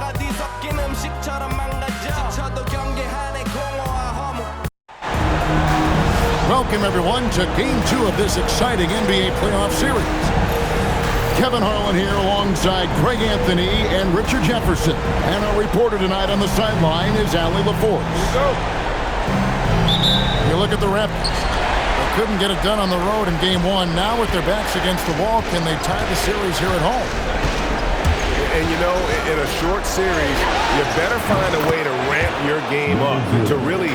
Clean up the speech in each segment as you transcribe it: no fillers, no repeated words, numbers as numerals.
문화가 뒤섞인 음식처럼 망가져 지쳐도 경계하네 공허와 허무. Welcome everyone to Game 2 of this exciting NBA playoff series. Kevin Harlan here alongside Greg Anthony and Richard Jefferson. And our reporter tonight on the sideline is Allie LaForce. You look at the Raptors. They couldn't get it done on the road in Game 1. Now with their backs against the wall, can they tie the series here at home? And you know, in a short series, you better find a way to ramp your game up, to really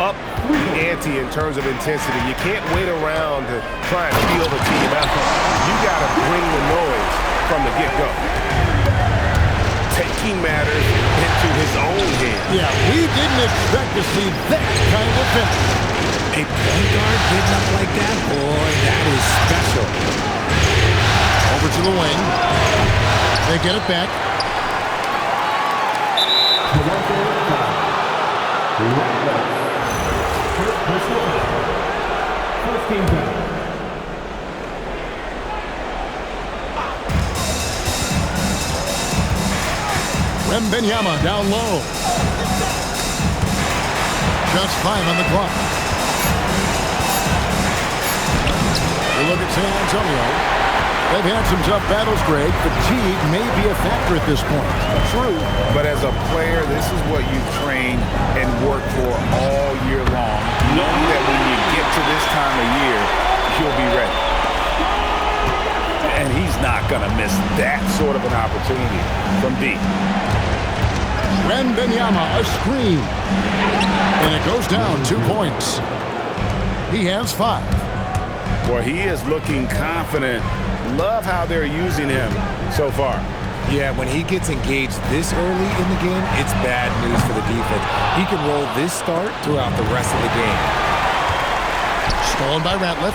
up the ante in terms of intensity. You can't wait around to try and feel the team out. You got to bring the noise from the get-go. Taking matters into his own hands. Yeah, we didn't expect to see that kind of finish. A point guard getting up like that, boy, that is special. Over to the wing. They get it back. First team down. Wembanyama down low. Just 5 on the clock. We look at San Antonio. They've had some tough battles, Greg. Fatigue may be a factor at this point. True, but as a player, this is what you've trained and worked for all year long, knowing that when you get to this time of year, you'll be ready. And he's not going to miss that sort of an opportunity from deep. Wembanyama, a screen. And it goes down 2 points. He has 5. Boy, he is looking confident. Love how they're using him so far. Yeah, when he gets engaged this early in the game, it's bad news for the defense. He can roll this start throughout the rest of the game. Stolen by Ratliff.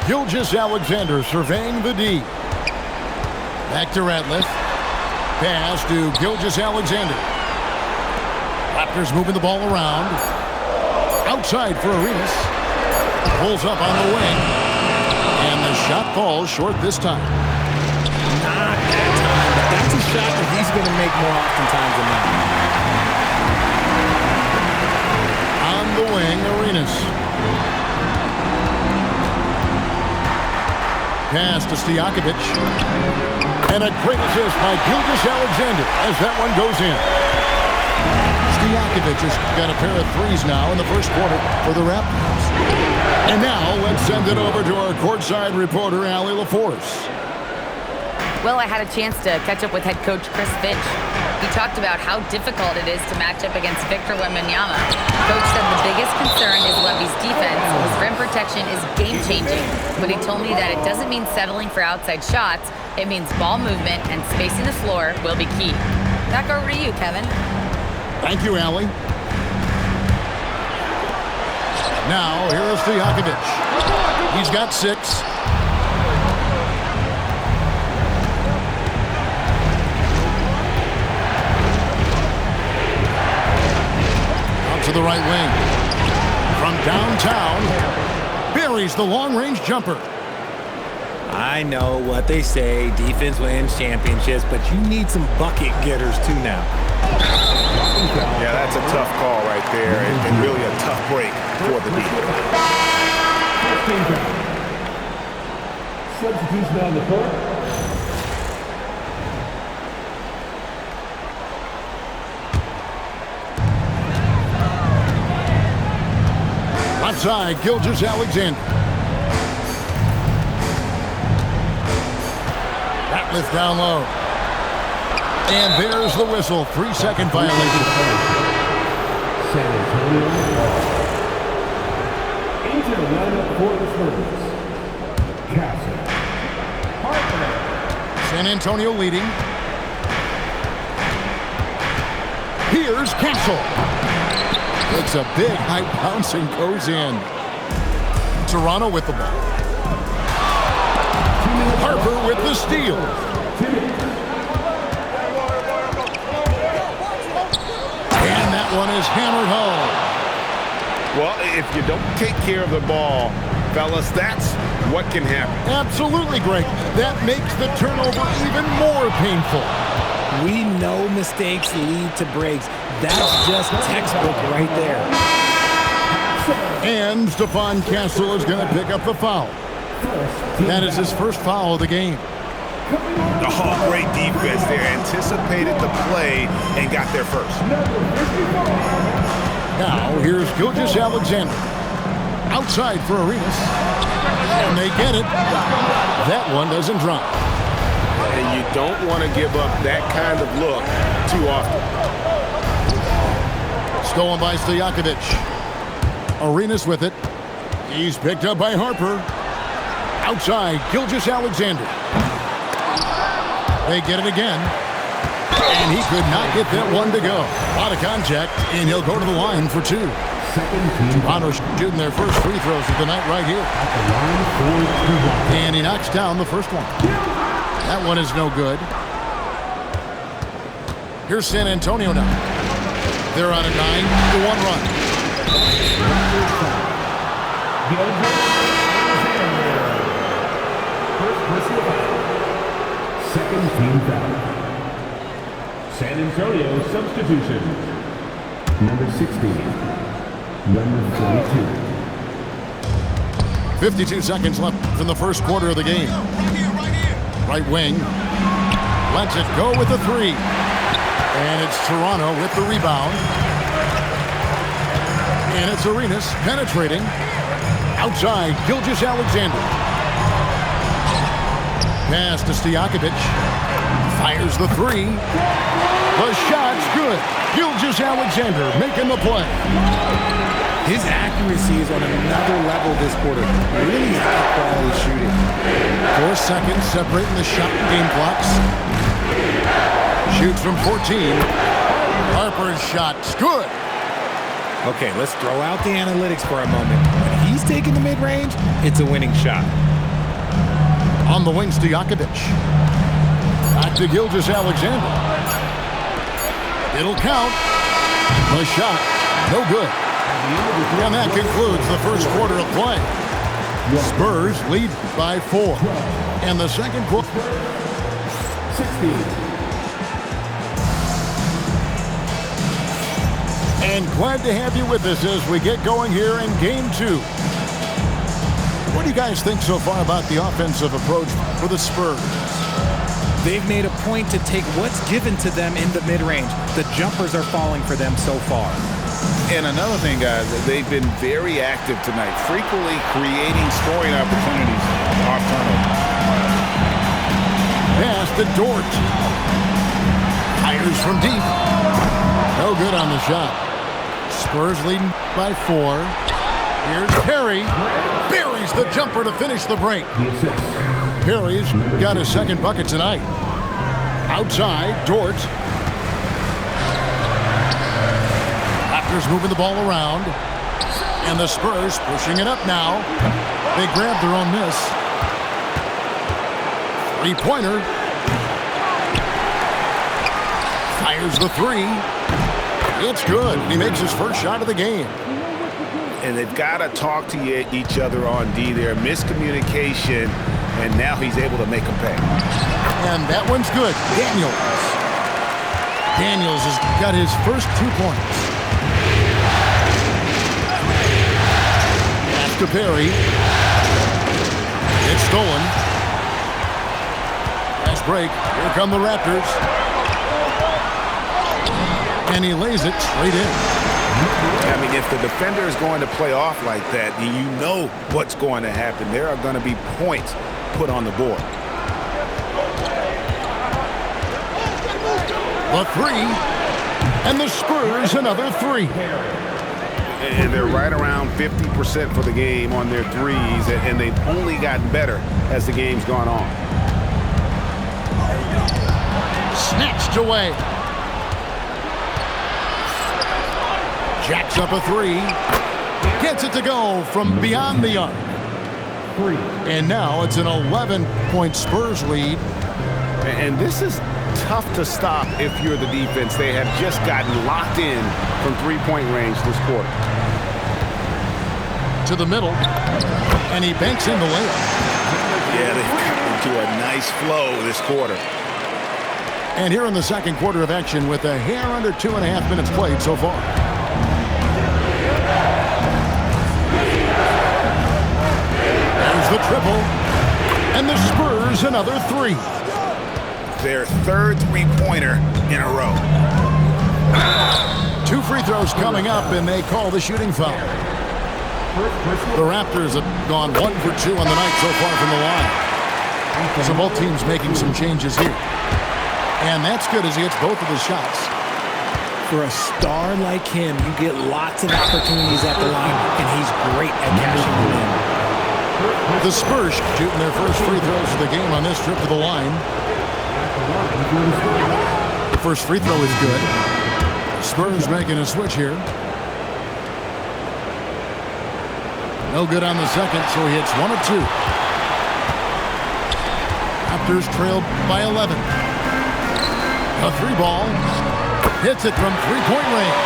Gilgeous-Alexander surveying the D. Back to Ratliff. Pass to Gilgeous-Alexander. Raptors moving the ball around. Outside for Arenas. Pulls up on the wing. And the shot falls short this time. Not that time, but that's a shot that he's going to make more oftentimes than not. On the wing, Arenas. Pass to Stojakovic. And a great assist by Gilgeous-Alexander as that one goes in. Stojakovic has got a pair of threes now in the first quarter for the Raptors. And now let's send it over to our courtside reporter, Allie LaForce. Well, I had a chance to catch up with head coach Chris Finch. He talked about how difficult it is to match up against Victor Wembanyama. Coach said the biggest concern is Wemby's defense. His rim protection is game-changing, but he told me that it doesn't mean settling for outside shots. It means ball movement and spacing the floor will be key. Back over to you, Kevin. Thank you, Allie. Now, here is Stojakovic. He's got 6. Out to the right wing. From downtown, buries the long-range jumper. I know what they say, defense wins championships, but you need some bucket getters too now. Yeah, that's a tough call right there, and really a tough break for the defense. Substitution on the court. Left side, Gilgeous-Alexander. Ratliff down low. And there's the whistle. 3-second violation. San Antonio. Into the lineup for the Spurs. Castle. Harper. San Antonio leading. Here's Castle. It's a big high bounce and goes in. Toronto with the ball. Harper with the steal. And that one is hammered home. Well, if you don't take care of the ball, fellas, that's what can happen. Absolutely, Greg. That makes the turnover even more painful. We know mistakes lead to breaks. That's just textbook right there. And Stephon Castle is going to pick up the foul. That is his first foul of the game. Oh, great defense there. Anticipated the play and got there first. Now, here's Gilgeous-Alexander. Outside for Arenas. And they get it. That one doesn't drop. And you don't want to give up that kind of look too often. Stolen by Stojakovic. Arenas with it. He's picked up by Harper. Outside, Gilgeous-Alexander. They get it again. And he could not get that one to go. Out of contact, and he'll go to the line for two. Toronto shooting their first free throws of the night right here. And he knocks down the first one. That one is no good. Here's San Antonio now. They're on a 9-1 run. Second team foul. San Antonio substitution. Number 16. Number 42. 52 seconds left in the first quarter of the game. Right wing. Lets it go with the three. And it's Toronto with the rebound. And it's Arenas penetrating. Outside, Gilgeous-Alexander. Pass to Stojakovic. Fires the three. The shot's good. Gilgeous-Alexander making the play. His accuracy is on another level this quarter. Really high-quality shooting. 4 seconds separating the shot game clocks. Shoots from 14. Harper's shot's good. Okay, let's throw out the analytics for a moment. When he's taking the mid-range, it's a winning shot. On the wing, Stojakovic. Back to Gilgeous-Alexander. It'll count. The shot, no good. And that concludes the first quarter of play. Spurs lead by 4. And the second quarter. 16. And glad to have you with us as we get going here in Game 2. What do you guys think so far about the offensive approach for the Spurs? They've made a point to take what's given to them in the mid-range. The jumpers are falling for them so far. And another thing, guys, they've been very active tonight, frequently creating scoring opportunities off turnover. Pass to Dort. Fires from deep. No good on the shot. Spurs leading by 4. Here's Perry. Buries the jumper to finish the break. Perry's got his second bucket tonight. Outside, Dort. Raptors moving the ball around. And the Spurs pushing it up now. They grab their own miss. Three-pointer. Fires the three. It's good. He makes his first shot of the game. And they've got to talk to each other on D there. Miscommunication, and now he's able to make them pay. And that one's good. Daniels has got his first 2 points. Pass to Perry. It's stolen. Fast break. Here come the Raptors. And he lays it straight in. I mean, if the defender is going to play off like that, you know what's going to happen. There are going to be points put on the board. The three. And the Spurs another 3. And they're right around 50% for the game on their threes, and they've only gotten better as the game's gone on. Snatched away. Jacks up a 3. Gets it to go from beyond the arc. 3. And now it's an 11-point Spurs lead. And this is tough to stop if you're the defense. They have just gotten locked in from three-point range this quarter. To the middle. And he banks in the layup. Yeah, they've gotten into a nice flow this quarter. And here in the second quarter of action with a hair under 2.5 minutes played so far. There's the triple. And the Spurs another three. Their third three-pointer in a row. 2 free throws coming up, and they call the shooting foul. The Raptors have gone 1 for 2 on the night so far from the line. So both teams making some changes here. And that's good as he hits both of his shots. For a star like him, you get lots of opportunities at the line, and he's great at cashing them in. The Spurs shooting their first free throws of the game on this trip to the line. The first free throw is good. Spurs making a switch here. No good on the second, so he hits 1 of 2. Raptors trailed by 11. A 3-ball. Hits it from 3-point range.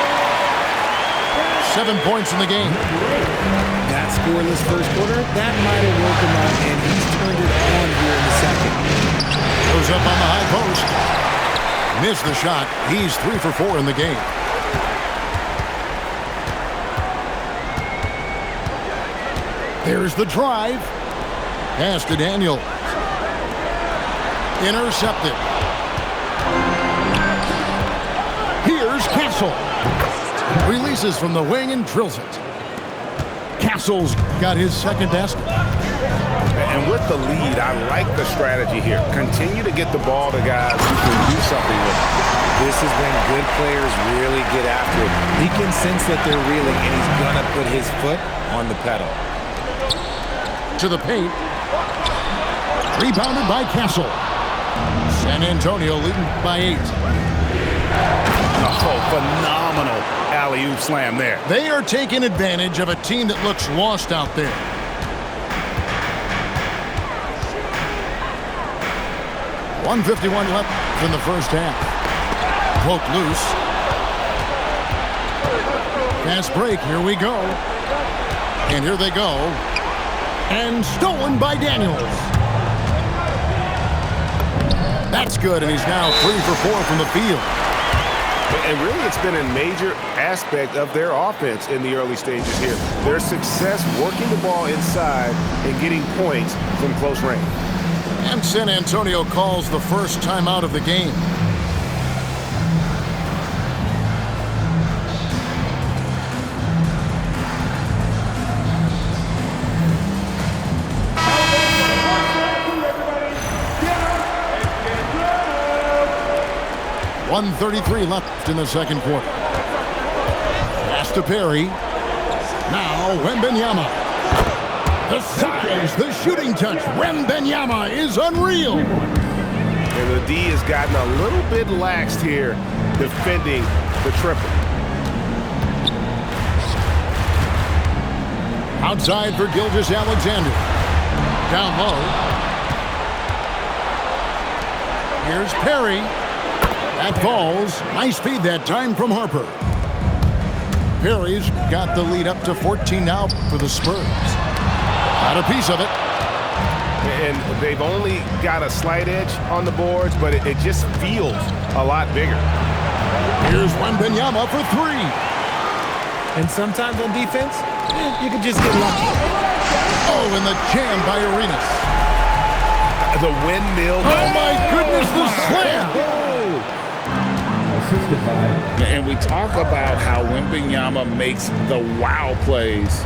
7 points in the game. That scoreless first quarter, that might have woke him up, and he's turned it on here in the second. Goes up on the high post. Missed the shot. He's 3 for 4 in the game. There's the drive. Pass to Daniel. Intercepted. Here's Castle. Releases from the wing and drills it. Castle's got his second basket. And with the lead, I like the strategy here. Continue to get the ball to guys who can do something with it. This is when good players really get after it. He can sense that they're reeling, and he's going to put his foot on the pedal. To the paint. Rebounded by Castle. San Antonio leading by 8. Oh, phenomenal alley-oop slam there. They are taking advantage of a team that looks lost out there. .151 left in the first half. Poke loose. Fast break, here we go. And here they go. And stolen by Daniels. That's good, and he's now 3 for 4 from the field. And really, it's been a major aspect of their offense in the early stages here. Their success working the ball inside and getting points from close range. And San Antonio calls the first timeout of the game. .133 left in the second quarter. Pass to Perry. Now Wembanyama. The size, the shooting touch. Wembanyama is unreal. And the D has gotten a little bit laxed here defending the triple. Outside for Gilgeous-Alexander. Down low. Here's Perry. That falls. Nice feed that time from Harper. Perry's got the lead up to 14 now for the Spurs. Got a piece of it. And they've only got a slight edge on the boards, but it just feels a lot bigger. Here's Wembanyama for 3. And sometimes on defense, you can just get lucky. Oh, and the jam by Arenas. The windmill. Oh, my goodness, the slam. And we talk about how Wembanyama makes the wow plays.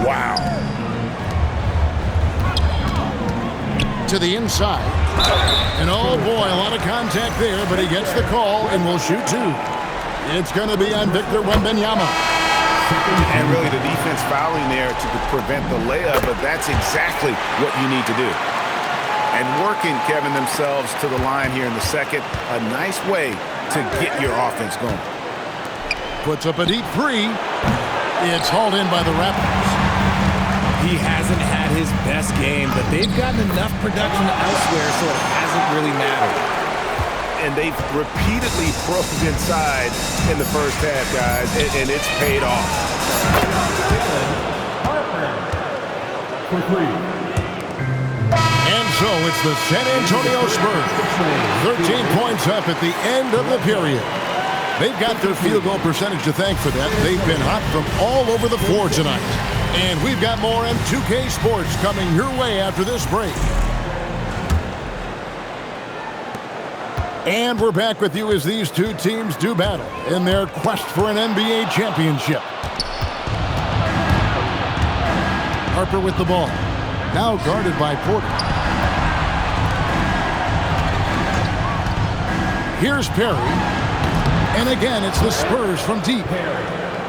Wow. To the inside. And oh boy, a lot of contact there, but he gets the call and will shoot 2. It's going to be on Victor Wembanyama. And really the defense fouling there to prevent the layup, but that's exactly what you need to do. And working, Kevin, themselves to the line here in the second. A nice way to get your offense going. Puts up a deep 3. It's hauled in by the Raptors. He hasn't had his best game, but they've gotten enough production elsewhere, so it hasn't really mattered. And they've repeatedly probed inside in the first half, guys, and it's paid off. Harper for 3. So it's the San Antonio Spurs. 13 points up at the end of the period. They've got their field goal percentage to thank for that. They've been hot from all over the floor tonight. And we've got more M2K Sports coming your way after this break. And we're back with you as these two teams do battle in their quest for an NBA championship. Harper with the ball. Now guarded by Porter. Here's Perry. And again, it's the Spurs from deep.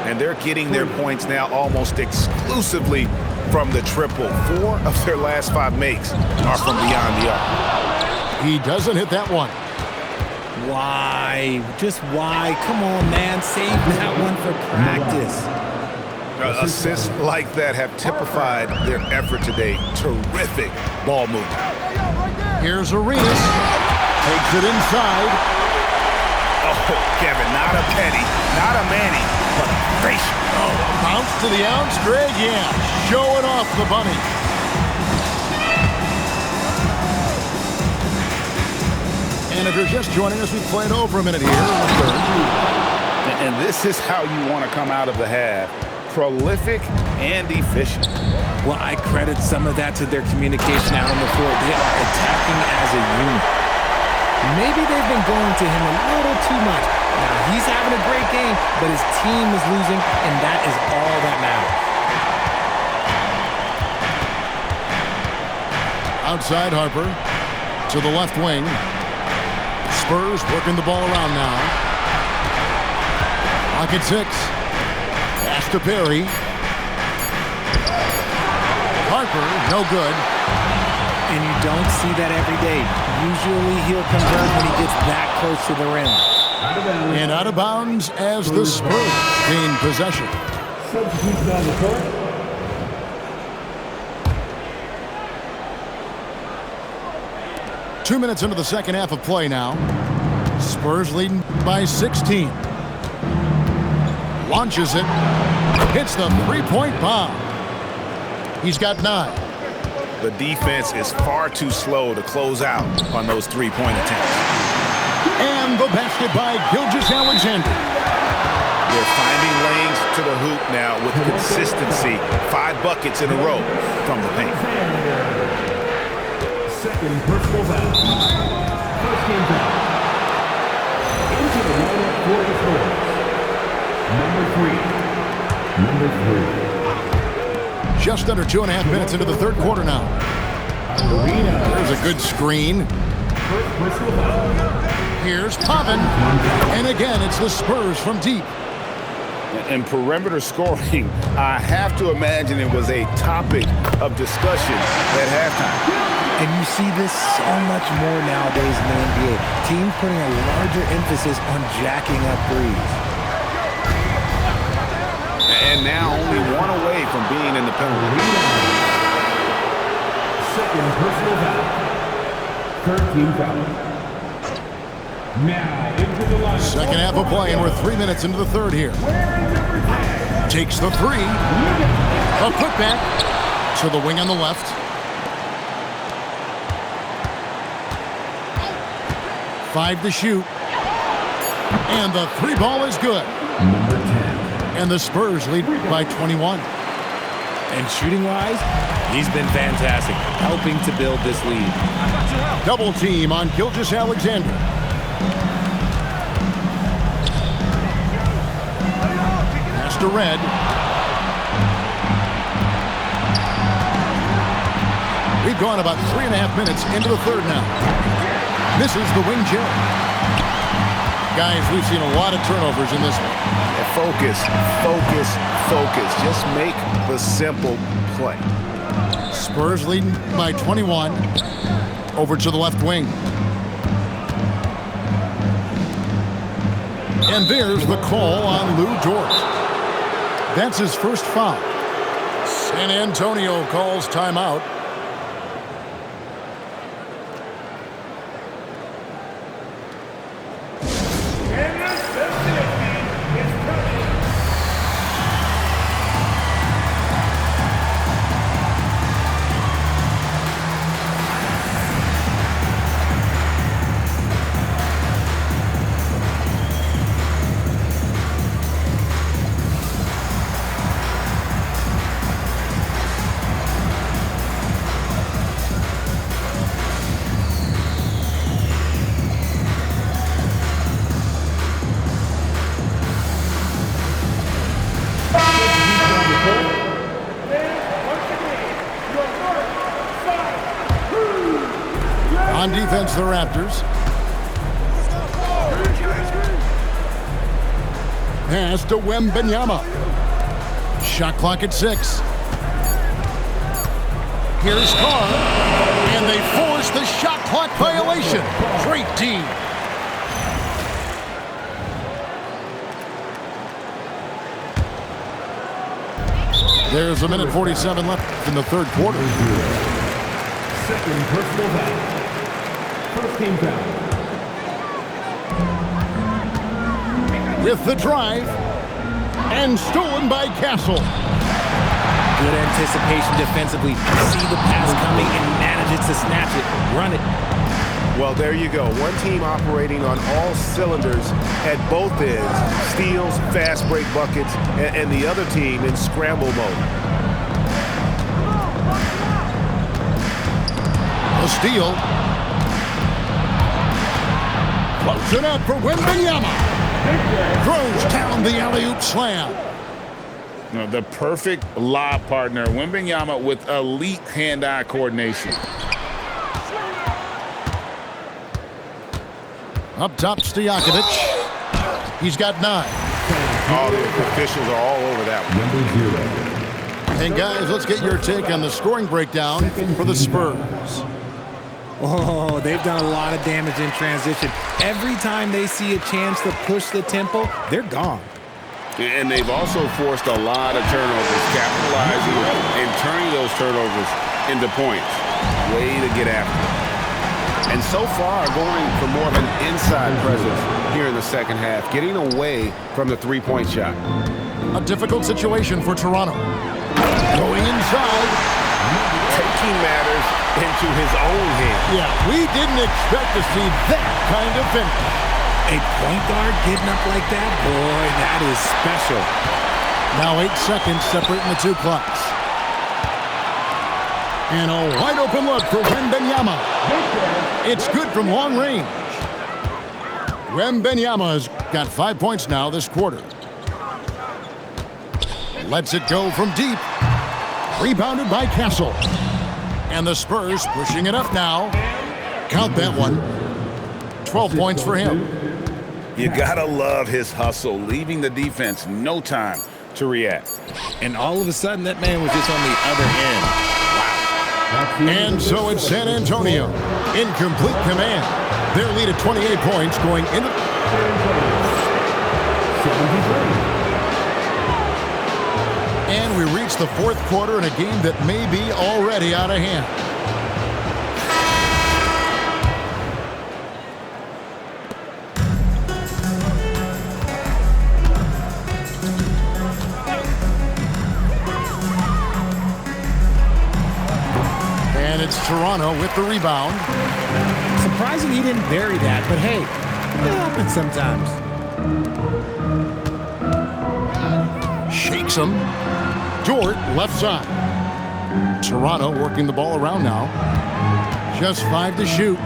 And they're getting their points now almost exclusively from the triple. 4 of their last 5 makes are from beyond the arc. He doesn't hit that one. Why? Just why? Come on, man. Save that one for practice. Assists like that have typified their effort today. Terrific ball movement. Here's Arenas. Takes it inside. Oh, Kevin, not a Petty, not a Manny, but a facial. Oh, bounce to the ounce, Greg, yeah. Showing off the bunny. And if you're just joining us, we've played over a minute here in the third. And this is how you want to come out of the half. Prolific and efficient. Well, I credit some of that to their communication out on the floor. They are attacking as a unit. Maybe they've been going to him a little too much. Now, he's having a great game, but his team is losing, and that is all that matters. Outside Harper to the left wing. Spurs working the ball around now. Clock at 6. Pass to Perry. Harper, no good. And you don't see that every day. Usually he'll convert when he gets that close to the rim. And out of bounds as the Spurs gain possession. Substitutes on the court. Two minutes into the second half of play now. Spurs leading by 16. Launches it. Hits the three-point bomb. He's got 9. The defense is far too slow to close out on those three-point attempts. And the basket by Gilgeous-Alexander. They're finding lanes to the hoop now with consistency. 5 buckets in a row from the paint. Second personal foul. First game foul. Into the lineup for the Spurs. Number 3. Just under 2.5 minutes into the third quarter now. There's a good screen. Here's Pavin. And again, it's the Spurs from deep. And perimeter scoring, I have to imagine it was a topic of discussion at halftime. And you see this so much more nowadays in the NBA. Teams putting a larger emphasis on jacking up threes. And now only 1 away from being in the penalty. Second personal foul. 13 foul. Now into the line. Second half of play, and we're 3 minutes into the third here. Takes the 3. A putback to the wing on the left. Five to shoot. And the 3 ball is good. Number 10. And the Spurs lead by 21. And shooting-wise, he's been fantastic, helping to build this lead. Double team on Gilgeous-Alexander. Pass to Red. We've gone about 3.5 minutes into the third now. This is the wing chair. Guys, we've seen a lot of turnovers in this one. Focus, focus, focus. Just make the simple play. Spurs leading by 21. Over to the left wing. And there's the call on Lou Dort. That's his first foul. San Antonio calls timeout. On defense, the Raptors. Pass to Wembanyama. Shot clock at 6. Here's Carr. And they force the shot clock violation. Great team. There's 1:47 left in the third quarter. Second personal foul. First team foul. With the drive. And stolen by Castle. Good anticipation defensively. See the pass coming and manages to snatch it. Run it. Well, there you go. One team operating on all cylinders at both ends. Steals, fast break buckets, and the other team in scramble mode. A steal. Close it up for Wembanyama. Throws down the alley-oop slam. No, the perfect lob partner. Wembanyama with elite hand-eye coordination. Up top, Stojakovic. He's got 9. All the officials are all over that one. Number 0. And guys, let's get your take on the scoring breakdown for the Spurs. Oh, they've done a lot of damage in transition. Every time they see a chance to push the tempo, they're gone. And they've also forced a lot of turnovers, capitalizing and turning those turnovers into points. Way to get after it. And so far, going for more of an inside presence here in the second half, getting away from the three-point shot. A difficult situation for Toronto. Going inside. Taking matters into his own hands. Yeah, we didn't expect to see that kind of finish. A point guard getting up like that? Boy, that is special. Now 8 seconds separating the two clocks. And a wide open look for Wembanyama. It's good from long range. Wembanyama's got 5 points now this quarter. Lets it go from deep. Rebounded by Castle. And the Spurs pushing it up now. Count that one. 12 points for him. You gotta love his hustle, leaving the defense no time to react. And all of a sudden, that man was just on the other end. And so it's San Antonio in complete command. Their lead at 28 points going into... And we reach the fourth quarter in a game that may be already out of hand. And it's Toronto with the rebound. Surprising he didn't bury that, but hey, it happens sometimes. Shakes him. Dort left side. Toronto working the ball around now. Just 5 to shoot.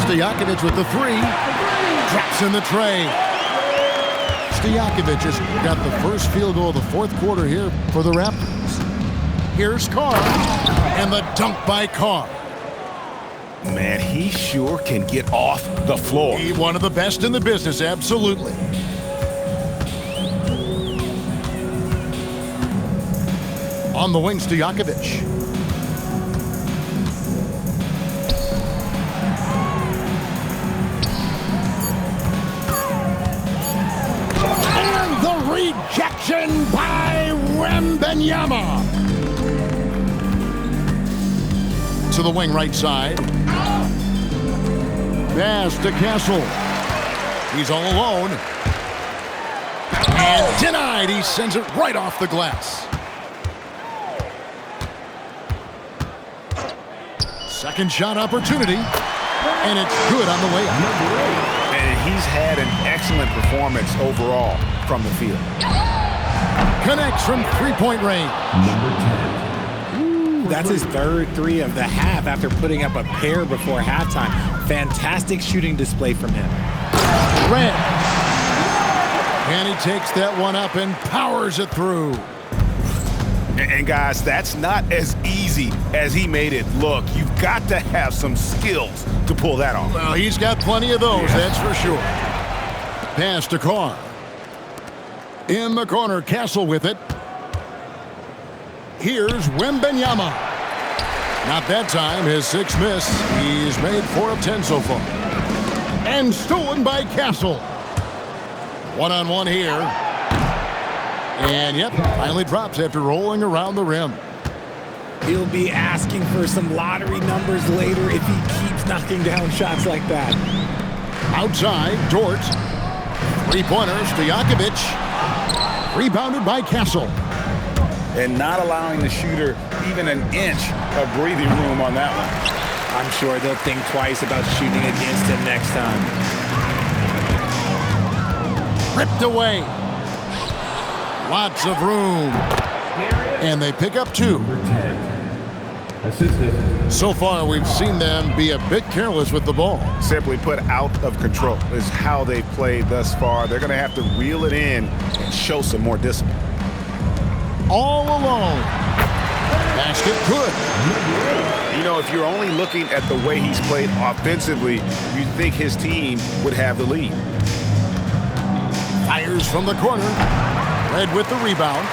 Stojakovic with the 3. Drops in the tray. Stojakovic has got the first field goal of the fourth quarter here for the Raptors. Here's Carr. And the dunk by Carr. Man, he sure can get off the floor. He's one of the best in the business, absolutely. On the wing, Stojakovic. And the rejection by Wembanyama. To the wing right side. Pass to Castle. He's all alone. And denied. He sends it right off the glass. Second shot opportunity. And it's good on the way up. And he's had an excellent performance overall from the field. Connects from three-point range. Number 10. That's his third 3 of the half after putting up a pair before halftime. Fantastic shooting display from him. Grant. And he takes that one up and powers it through. And guys, that's not as easy as he made it look. You've got to have some skills to pull that off. Well, he's got plenty of those, that's for sure. Pass to Carr. In the corner, Castle with it. Here's Wembanyama. Not that time, his sixth miss. He's made 4 of 10 so far. And stolen by Castle. One-on-one here. And yep, finally drops after rolling around the rim. He'll be asking for some lottery numbers later if he keeps knocking down shots like that. Outside, Dort. Three-pointer, Stojakovic. Rebounded by Castle. And not allowing the shooter even an inch of breathing room on that one. I'm sure they'll think twice about shooting against him next time. Ripped away. Lots of room. And they pick up 2. So far, we've seen them be a bit careless with the ball. Simply put, out of control is how they played thus far. They're going to have to reel it in and show some more discipline. All alone. Basket good. You know, if you're only looking at the way he's played offensively, you'd think his team would have the lead. Fires from the corner. Red with the rebound.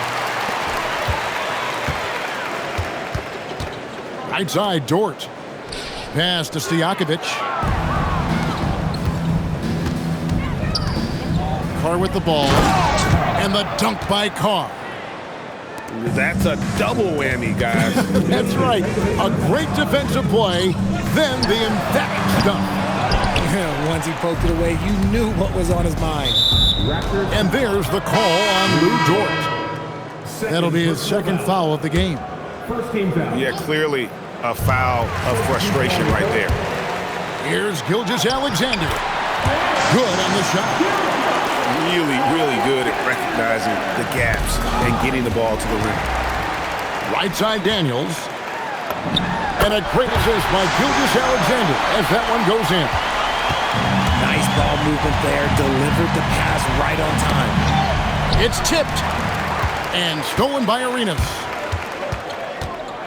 Right side, Dort. Pass to Stojakovic. Carr with the ball. And the dunk by Carr. That's a double whammy, guys. That's right. A great defensive play, then the emphatic dunk. Once he poked it away, you knew what was on his mind. And there's the call on Lou Dort. That'll be his second foul of the game. First team foul. Yeah, clearly a foul of frustration right there. Here's Gilgeous-Alexander. Good on the shot. Really, really good at recognizing the gaps and getting the ball to the rim. Right side, Daniels. And a great assist by Gilgeous-Alexander as that one goes in. Nice ball movement there. Delivered the pass right on time. It's tipped and stolen by Arenas.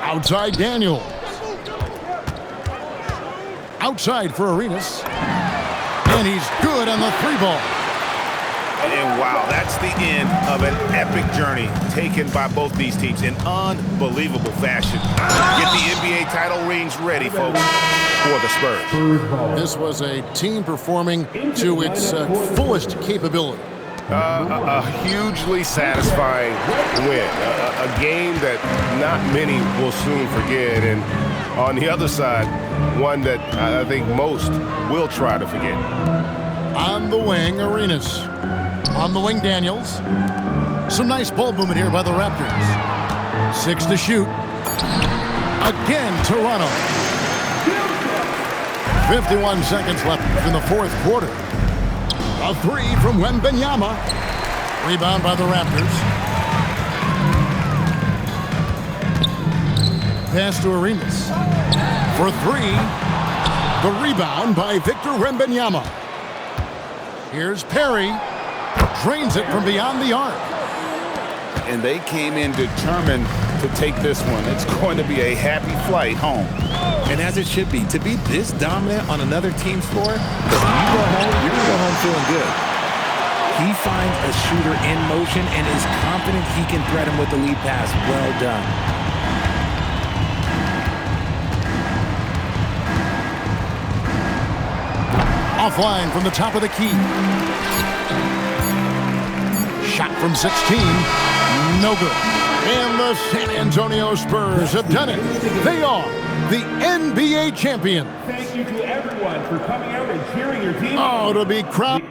Outside, Daniels. Outside for Arenas. And he's good on the 3-ball. And wow, that's the end of an epic journey taken by both these teams in unbelievable fashion. Get the NBA title rings ready, folks, for the Spurs. This was a team performing to its fullest capability. A hugely satisfying win. A game that not many will soon forget. And on the other side, one that I think most will try to forget. On the wing, Arenas. On the wing, Daniels. Some nice ball movement here by the Raptors. 6 to shoot. Again, Toronto. 51 seconds left in the fourth quarter. A 3 from Wembanyama. Rebound by the Raptors. Pass to Arenas. For 3. The rebound by Victor Wembanyama. Here's Perry. Drains it from beyond the arc. And they came in determined to take this one. It's going to be a happy flight home. And as it should be, to be this dominant on another team's floor, when you go home, you're going to go home feeling good. He finds a shooter in motion and is confident he can thread him with the lead pass. Well done. Offline from the top of the key. Shot from 16. No good. And the San Antonio Spurs have done it. They are the NBA champion. Thank you to everyone for coming out and cheering your team. Oh, to be crowned